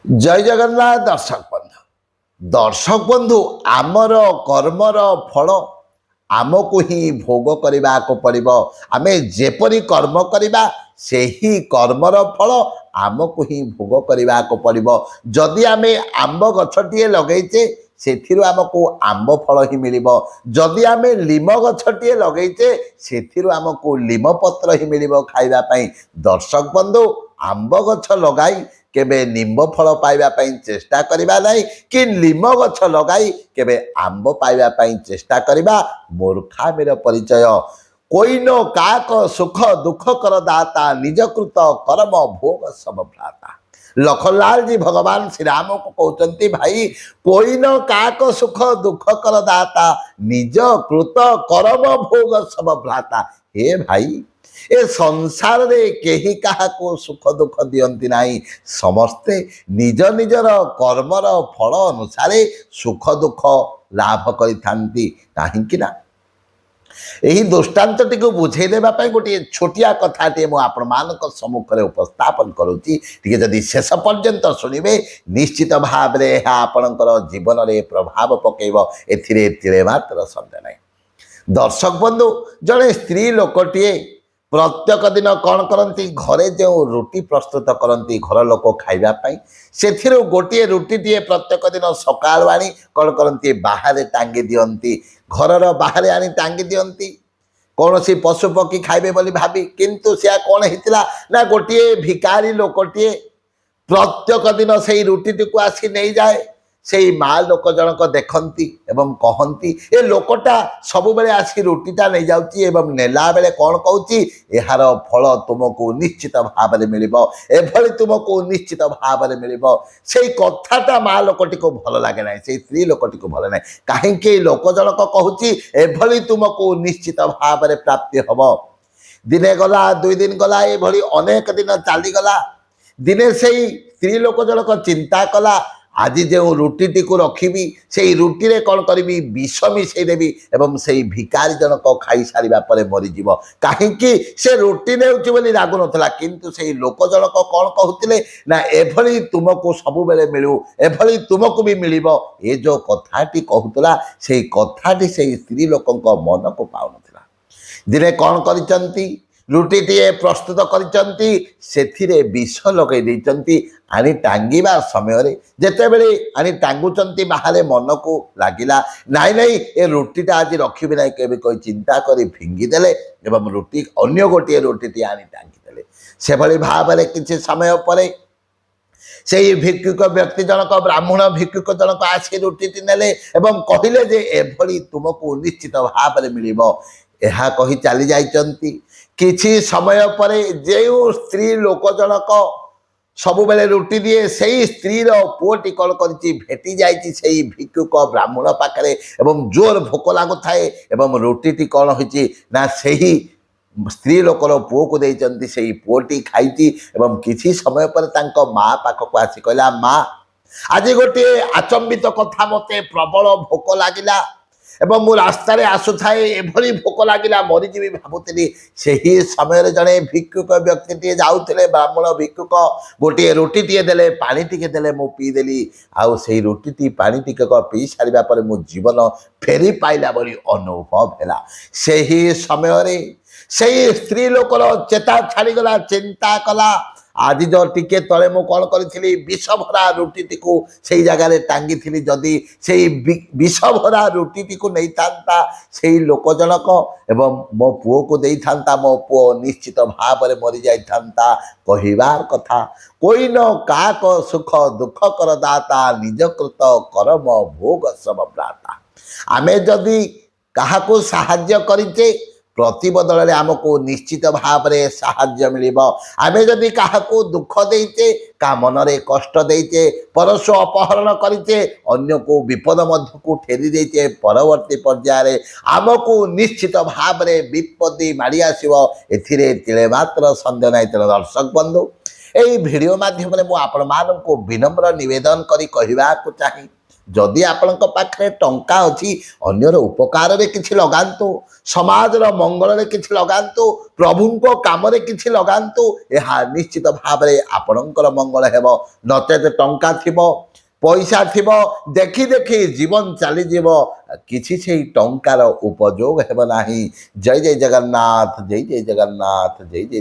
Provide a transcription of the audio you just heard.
जय जगन्नाथ दर्शक बंधु आमर कर्मर फल आमको ही भोग करने को पड़ो। आम जेपरी कर्म करवा से ही कर्मर फल आमको ही भोग करने को पड़ो। जदि आम आंब गछटे लगेचे से आमको आंब फल ही मिल। जदि आम लीम गछटे लगेचे से आमको लीम पत्र ही मिल खावाई। दर्शक बंधु आंब गछ लगाई केबे निम्ब फल पाइबा चेष्टा करबा नहीं कि लीम गछ लगाई केबे आंब पाइबा चेष्टा करबा मूर्खामीर परिचय। कोई नो काक सुख दुख कर दाता निज कृत कर्म भोग सब भ्राता। लखनलाल जी भगवान श्री राम को कहते भाई कोई न काक सुख दुख कर दाता निज कृत कर्म भोग सब भ्राता। हे भाई ए संसार रे केही काहाको सुख दुख दियंती नाही। समस्ते निज निजर कर्मर फल अनुसार सुख दुख लाभ करिथांती। काहींकि ना यही दृष्टांतटी को बुझे देबा गोटे छोटिया कथाटे मु आपण मानक सम्मुखरे उपस्थापन करूची। टिके जदि शेष पर्यंत शुणिबे निश्चित भाव रे आपणकर जीवन रे प्रभाव पकेइबो। एथिरे तिळे मात्र संदेह नाही। दर्शक बंधु जड़े स्त्री लोकटीए प्रत्येक दिन कौन करती घरे जो रुटी प्रस्तुत करती घर लोक खावाई से गोटे रुटी टे प्रत्येक दिन सकाल आनी कौन करती बाहर टांगी दियंती। घर बाहर आनी टांगी दियंती कौन सी पशु पक्षी खाइबे बोली भाभी। किंतु से कौन होता ना गोटे भिकारी लोकटे प्रत्येक दिन से रुटी टी को आसी नहीं जाए। से माँ लोक जनक देखती एवं कहती ए लोकटा सब बेले आसी रुटीटा नहीं जाउची एवं नेला बेले कौन कहूची यार फल तुमको निश्चित भाव में मिल एभली तुमको निश्चित भाव में मिल। से कथाटा माँ लोकटी को भल लगे ना से स्त्री लोकटी को भल ना कहीं लोक जनक कहूची एभली तुमको निश्चित भाव में प्राप्ति हम। दिने गला दुई दिन गला ये अनेक दिन चलीगला। दिने से स्त्री लोक जनक चिंता कला आज जो रुटी को रखी से रुटी रे कौन करी विष मिसेदेवी एवं से भिकारी जनक खाई सारा पर मरीज। कहीं से रुटी ने रागु नाला किंतु से लोक जनक कौन कहते ना एभली तुमको सब बेले मिलू एभली तुमको भी मिल। ये जो कथाटी कहूला से कथाटी से स्त्री लोक मन को पाऊन। दिने कौन करती रुटी टे प्रस्तुत करती से विष लगे देती आनी टांगिबा समय जिते बड़े आनी टांगुंट बाहर मन को लगिला नाई नाई ए रुटीटा आज रखी ना के चिंता कर फिंगिदेले एवं रुटी अन्य गोटे रुटी आनी टांगिदेले। से भली भाव में किसी समय पर से भिक्षुक व्यक्ति जनक ब्राह्मण भिक्षुक जनक आसी रुटी नेले एवं कहले जे एभली तुमको निश्चित भाव में मिल। यह कही चली जाइचंती। किछि समय पर जो स्त्री लोक जनक सब बेले रुटी दिए से स्त्री पुओटी कौन कर भेटी जाइए से भिक्षुक ब्राह्मण पाखे एवं जोर भोक लगु थाए एवं रुटी कौन होती ना से स्त्री लोकर पुओ को देती से पुओटी खाई एवं किसी समय पर माँ पाखक आसी कहला माँ आज गोटे आचंबित कथा मते प्रबल भोक लगिला एवं मु रास्ता आसु थाए एभली भोक लगिला मरीजी भावुली। से ही समय जड़े भिक्षुक व्यक्ति जाऊे ब्राह्मण भिक्षुक गोटे रुटी टे देले पानी टिके देले मु पीदेली आउ से रुटी टी पानी टिके पी सारा पर मो जीवन फेरी पाइला बोली अनुभव है। से ही समय से स्त्री लोकर चेता छाड़गला चिंता कला आज जो टिके तले मु कौन करी विष भरा रुटी को से जगार टांगी थी जदि से विष भरा रुटी को नहीं था से लोक जनक एवं मो पुओ को दे था मो पुओ निश्चित भाव में मरी जाता। कहिबार कथा कोई न काक सुख दुख कर दाता निज कृत कर्म भोग सब भ्राता। आमे जदि काहाको साहाय्य करिचे प्रतिबदल आमको निश्चित भाव में साहाय्य मिल। आम जदि क्या दुख देचे का मनरे कष्ट देचे परशु अपहरण करिचे अन्य को विपद मध्य को ठेरी देचे परवर्ती पर्याय आमको निश्चित भाव में विपत्ति माड़ी आसो। एथिरे तिले मात्र संदेह नहीं। तेणु दर्शक बंधु यही भिडियो माध्यम मुझे आपण मानक विनम्र निवेदन करी कहवाक चाहे ଯଦି ଆପଣଙ୍କ ପାଖରେ ଟଙ୍କା ଅଛି ଅନ୍ୟର ଉପକାରରେ କିଛି ଲଗାନ୍ତୁ, ସମାଜର ମଙ୍ଗଳରେ କିଛି ଲଗାନ୍ତୁ, ପ୍ରଭୁଙ୍କ କାମରେ କିଛି ଲଗାନ୍ତୁ। ଏହା ନିଶ୍ଚିତ ଭାବରେ ଆପଣଙ୍କର ମଙ୍ଗଳ ହେବ। ନଚେତ ଟଙ୍କା ଥିବ, ପଇସା ଥିବ, ଦେଖି ଦେଖି ଜୀବନ ଚାଲିଯିବ, କିଛି ସେଇ ଟଙ୍କାର ଉପଯୋଗ ହେବ ନାହିଁ। ଜୟ ଜୟ ଜଗନ୍ନାଥ, ଜୟ ଜୟ ଜଗନ୍ନାଥ, ଜୟ ଜୟ।